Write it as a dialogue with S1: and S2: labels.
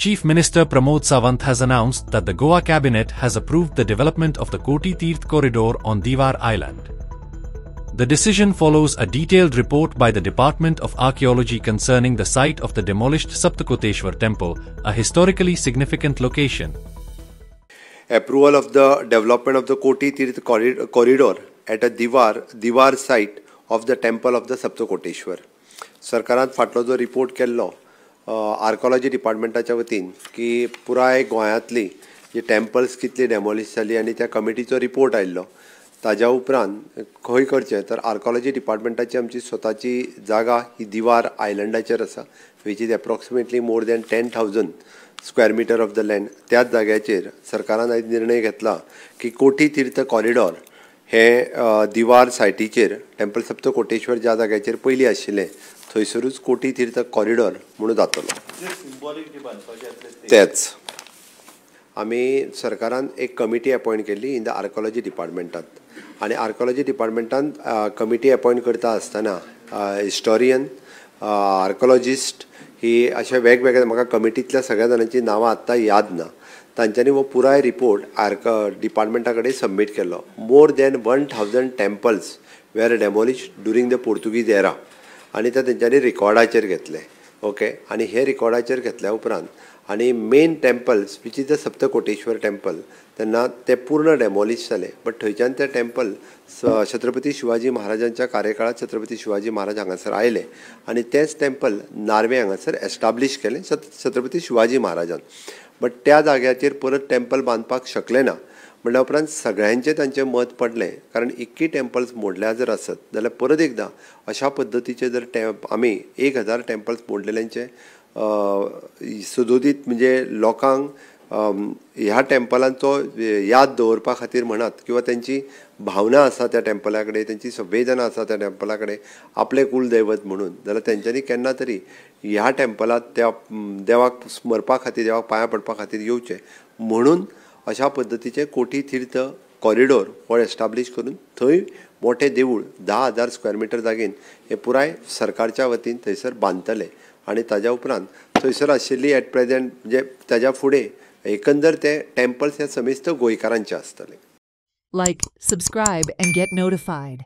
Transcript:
S1: Chief Minister Pramod Sawant has announced that the Goa cabinet has approved the development of the Koti Tirth corridor on Diwar Island. The decision follows a detailed report by the Department of Archaeology concerning the site of the demolished Saptakoteshwar temple, a historically significant location.
S2: Approval of the development of the Koti Tirth corridor at a Diwar site of the temple of the Saptakoteshwar. सरकारान फाटलो जो report केल्लो archaeology डिपार्टमेंटाच्या वतीन की पुराय गोंयांतली जी temples कितली demolish जाली आनी त्या कमिटीचो रिपोर्ट आयिल्लो ताज्या उपरांत खंय करचें तर आर्किओलॉजी डिपार्टमेंटाची आमची स्वताची जागा ही दिवार आयलंडाचेर आसा which is approximately more than 10,000 square metre of the land. त्याच जाग्याचेर सरकारान आयज निर्णय घेतला की कोटी तीर्थ कॉरिडॉर हे दिवार सायटीचेर टेम्पल सप्तकोटेश्वर ज्या जाग्याचेर पयलीं आशिल्लें थंयसरूच कोटी तीर्थ कॉरिडॉर म्हणून जातलो. तेच आमी सरकारान एक कमिटी अपॉयंट केल्ली इन द आर्किओलॉजी डिपार्टमेंटांत आनी आर्किओलॉजी डिपार्टमेंटांत कमिटी अपॉयंट करता आसतना हिस्टोरियन आर्किओलॉजिस्ट ही अशे वेगवेगळे म्हाका कमिटींतल्या सगळ्या जाणांची नांवां आत्तां याद ना तांच्यांनी हो पुराय रिपोर्ट डिपार्टमेंटा कडेन सबमीट केल्लो. More than 1,000 temples were demolish during the Portuguese era आनी ते तेंच्यांनी रिकॉर्डाचेर घेतले. ओके आनी हे रिकॉर्डाचेर घेतल्या उपरांत आनी main temples which is the Saptakoteshwar temple तेन्ना ते पूर्ण डेमोलिश जाले. बट थंयच्यान ते टेम्पल छत्रपती शिवाजी महाराजांच्या कार्यकाळात छत्रपती शिवाजी महाराज हांगासर आयले आनी तेच टेम्पल नार्वे हांगासर एस्टाब्लीश केलें छत्रपती शिवाजी महाराजान. बट त्या जाग्याचेर परत टेम्पल बांदपाक शकले ना म्हणल्या उपरांत सगळ्यांचें तांचें मत पडलें कारण इतकी टेम्पल्स मोडल्या जर आसत जाल्यार परत एकदां अशा पद्दतीचे जर आमी 1,000 टेम्पल्स मोडलेल्यांचे सुदोदीत म्हणजे लोकांक ह्या टेम्पलांचो याद दवरपा खातीर म्हणत किंवा त्यांची भावना आसा त्या टेम्पला कडेन त्यांची संवेदना आसा त्या टेम्पला कडेन आपले कुलदैवत म्हणून जाल्यार तेंच्यांनी केन्ना तरी ह्या टेम्पलांत त्या देवाक स्मरपा खातीर देवाक पांयां पडपा खातीर येवचें म्हणून अशा पद्दतीचे कोटी तीर्थ कॉरिडॉर हो एस्टाब्लीश करून थंय मोठे देवूळ 10,000 स्क्वेअर मिटर जागेन हे पुराय सरकारच्या वतीन थंयसर बांदतले आनी ताज्या उपरांत थंयसर आशिल्ली एट प्रेजेंट म्हणजे ताज्या फुडें एकंदर ते टेम्पल्स हे समेस्त गोंयकारांचे आसतले.
S3: Like, subscribe and get notified.